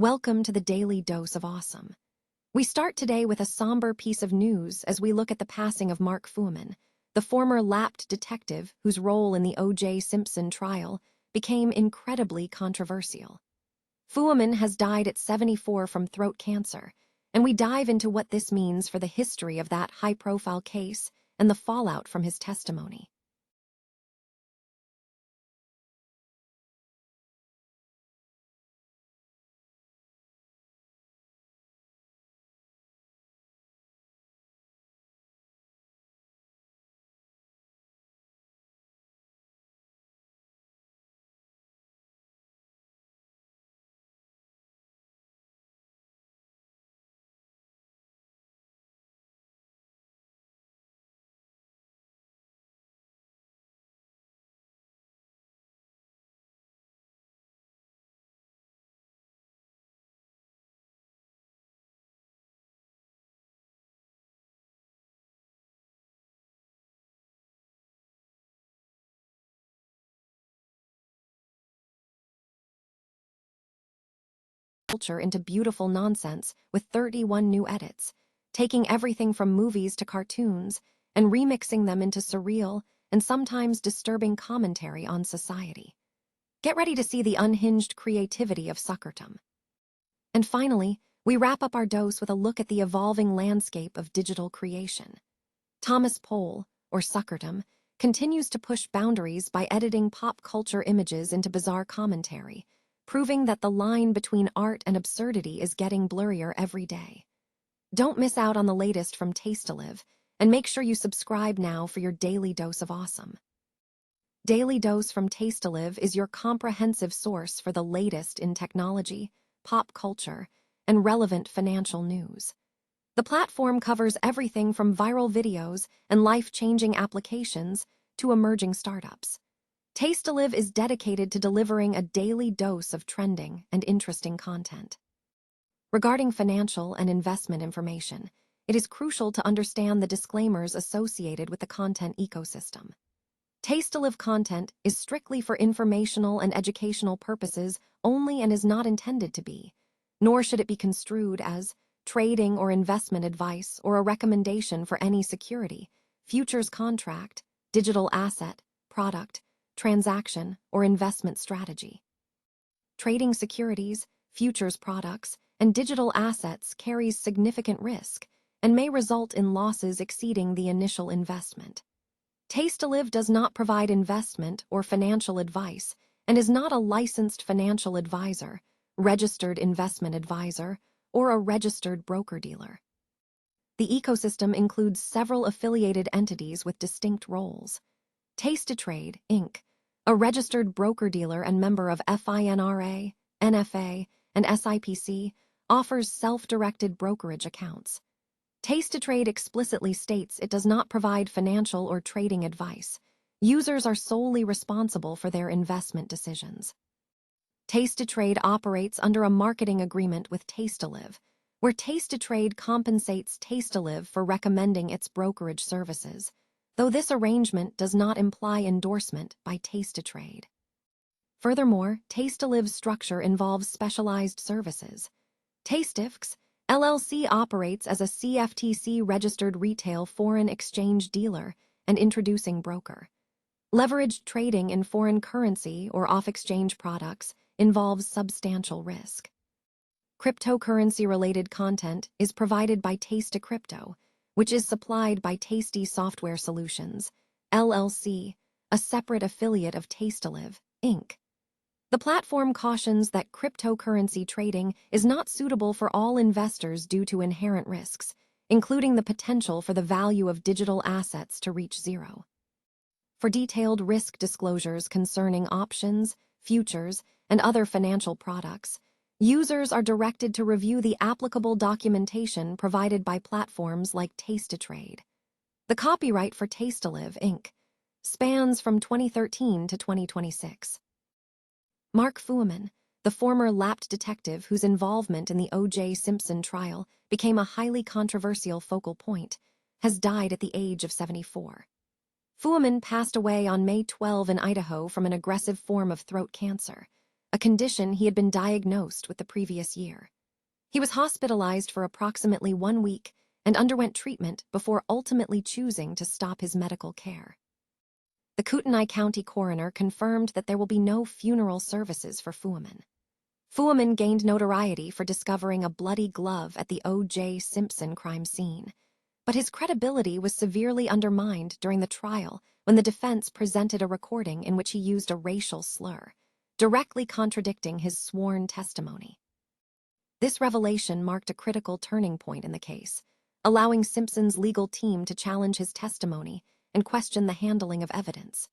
Welcome to the Daily Dose of Awesome. We start today with a somber piece of news as we look at the passing of Mark Fuhrman, the former LAPD detective whose role in the O.J. Simpson trial became incredibly controversial. Fuhrman has died at 74 from throat cancer, and we dive into what this means for the history of that high-profile case and the fallout from his testimony. Culture into beautiful nonsense with 31 new edits, taking everything from movies to cartoons and remixing them into surreal and sometimes disturbing commentary on society. Get ready to see the unhinged creativity of Suckertom. And finally, we wrap up our dose with a look at the evolving landscape of digital creation. Thomas Pohl, or Suckertom, continues to push boundaries by editing pop culture images into bizarre commentary, proving that the line between art and absurdity is getting blurrier every day. Don't miss out on the latest from Taste to Live, and make sure you subscribe now for your daily dose of awesome. Daily Dose from Taste to Live is your comprehensive source for the latest in technology, pop culture, and relevant financial news. The platform covers everything from viral videos and life-changing applications to emerging startups. Taste to Live is dedicated to delivering a daily dose of trending and interesting content. Regarding financial and investment information, it is crucial to understand the disclaimers associated with the content ecosystem. Taste to Live content is strictly for informational and educational purposes only and is not intended to be, nor should it be construed as trading or investment advice or a recommendation for any security, futures contract, digital asset, product, transaction, or investment strategy. Trading securities, futures products, and digital assets carries significant risk and may result in losses exceeding the initial investment. Taste to Live does not provide investment or financial advice and is not a licensed financial advisor, registered investment advisor, or a registered broker-dealer. The ecosystem includes several affiliated entities with distinct roles. Taste to Trade, Inc., a registered broker-dealer and member of FINRA, NFA, and SIPC, offers self-directed brokerage accounts. Taste to Trade explicitly states it does not provide financial or trading advice. Users are solely responsible for their investment decisions. Taste to Trade operates under a marketing agreement with Taste to Live, where Taste to Trade compensates Taste to Live for recommending its brokerage services, though this arrangement does not imply endorsement by Taste to Trade. Furthermore, Taste to Live's structure involves specialized services. Tastifx LLC operates as a CFTC-registered retail foreign exchange dealer and introducing broker. Leveraged trading in foreign currency or off-exchange products involves substantial risk. Cryptocurrency-related content is provided by Taste to Crypto, which is supplied by Tasty Software Solutions, LLC, a separate affiliate of Taste to Live, Inc. The platform cautions that cryptocurrency trading is not suitable for all investors due to inherent risks, including the potential for the value of digital assets to reach zero. For detailed risk disclosures concerning options, futures, and other financial products, users are directed to review the applicable documentation provided by platforms like Taste to Trade. The copyright for Taste to Live, Inc. spans from 2013 to 2026. Mark Fuhrman, the former LAPD detective whose involvement in the O.J. Simpson trial became a highly controversial focal point, has died at the age of 74. Fuhrman passed away on May 12 in Idaho from an aggressive form of throat cancer, a condition he had been diagnosed with the previous year. He was hospitalized for approximately 1 week and underwent treatment before ultimately choosing to stop his medical care. The Kootenai County coroner confirmed that there will be no funeral services for Fuhrman. Fuhrman gained notoriety for discovering a bloody glove at the O.J. Simpson crime scene, but his credibility was severely undermined during the trial when the defense presented a recording in which he used a racial slur, directly contradicting his sworn testimony. This revelation marked a critical turning point in the case, allowing Simpson's legal team to challenge his testimony and question the handling of evidence.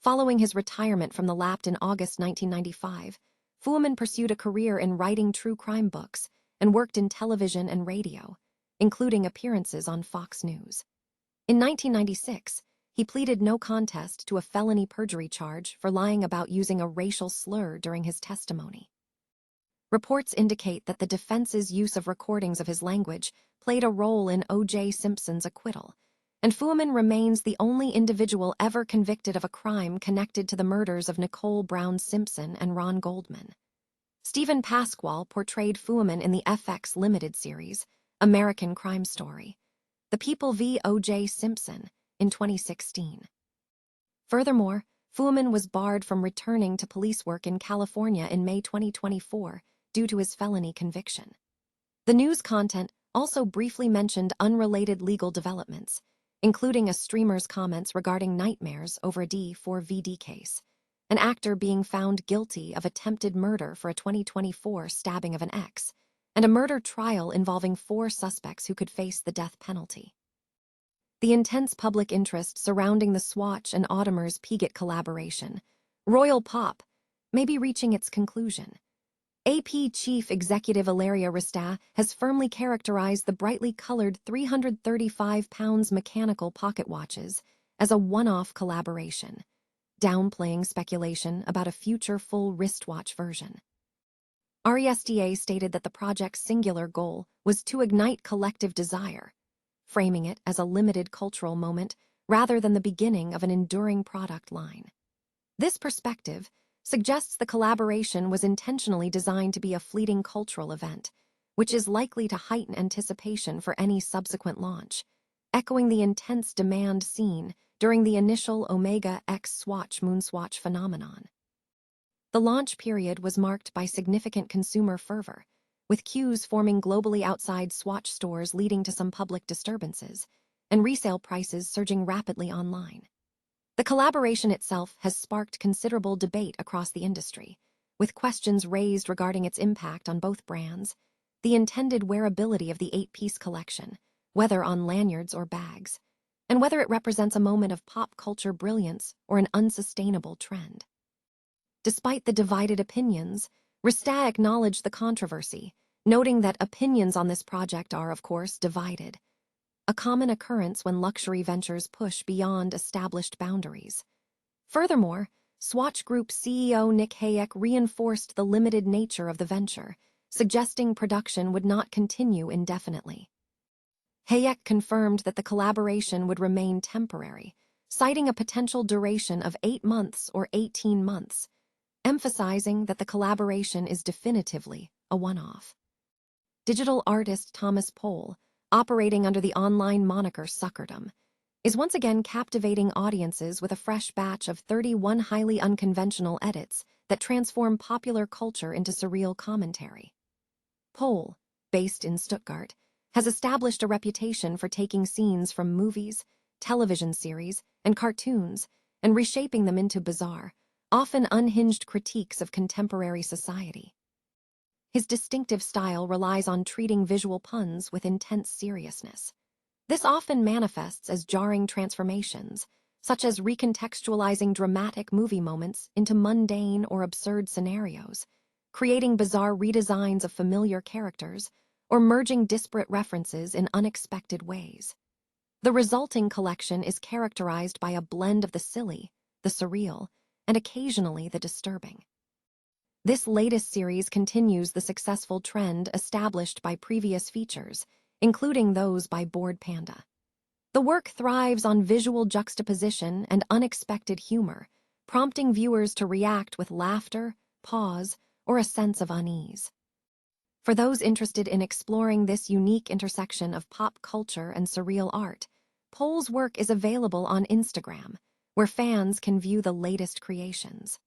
Following his retirement from the LAPD in August 1995, Fuhrman pursued a career in writing true crime books and worked in television and radio, including appearances on Fox News. In 1996, he pleaded no contest to a felony perjury charge for lying about using a racial slur during his testimony. Reports indicate that the defense's use of recordings of his language played a role in O.J. Simpson's acquittal, and Fuhrman remains the only individual ever convicted of a crime connected to the murders of Nicole Brown Simpson and Ron Goldman. Stephen Pasquale portrayed Fuhrman in the FX limited series, American Crime Story, The People v. O.J. Simpson, in 2016. Furthermore, Fuhrman was barred from returning to police work in California in May 2024 due to his felony conviction. The news content also briefly mentioned unrelated legal developments, including a streamer's comments regarding nightmares over a D4VD case, an actor being found guilty of attempted murder for a 2024 stabbing of an ex, and a murder trial involving 4 suspects who could face the death penalty. The intense public interest surrounding the Swatch and Audemars Piguet collaboration, Royal Pop, may be reaching its conclusion. AP Chief Executive Ilaria Rista has firmly characterized the brightly colored 335-pound mechanical pocket watches as a one-off collaboration, downplaying speculation about a future full wristwatch version. RESDA stated that the project's singular goal was to ignite collective desire, framing it as a limited cultural moment rather than the beginning of an enduring product line. This perspective suggests the collaboration was intentionally designed to be a fleeting cultural event, which is likely to heighten anticipation for any subsequent launch, echoing the intense demand seen during the initial Omega X Swatch Moonswatch phenomenon. The launch period was marked by significant consumer fervor, with queues forming globally outside Swatch stores leading to some public disturbances, and resale prices surging rapidly online. The collaboration itself has sparked considerable debate across the industry, with questions raised regarding its impact on both brands, the intended wearability of the 8-piece collection, whether on lanyards or bags, and whether it represents a moment of pop culture brilliance or an unsustainable trend. Despite the divided opinions, Rista acknowledged the controversy, noting that opinions on this project are, of course, divided, a common occurrence when luxury ventures push beyond established boundaries. Furthermore, Swatch Group CEO Nick Hayek reinforced the limited nature of the venture, suggesting production would not continue indefinitely. Hayek confirmed that the collaboration would remain temporary, citing a potential duration of 8 months or 18 months, emphasizing that the collaboration is definitively a one-off. Digital artist Thomas Pohl, operating under the online moniker Suckertom, is once again captivating audiences with a fresh batch of 31 highly unconventional edits that transform popular culture into surreal commentary. Pohl, based in Stuttgart, has established a reputation for taking scenes from movies, television series, and cartoons and reshaping them into bizarre, often unhinged critiques of contemporary society. His distinctive style relies on treating visual puns with intense seriousness. This often manifests as jarring transformations, such as recontextualizing dramatic movie moments into mundane or absurd scenarios, creating bizarre redesigns of familiar characters, or merging disparate references in unexpected ways. The resulting collection is characterized by a blend of the silly, the surreal, and occasionally the disturbing. This latest series continues the successful trend established by previous features, including those by Bored Panda. The work thrives on visual juxtaposition and unexpected humor, prompting viewers to react with laughter, pause, or a sense of unease. For those interested in exploring this unique intersection of pop culture and surreal art, Pohl's work is available on Instagram, where fans can view the latest creations.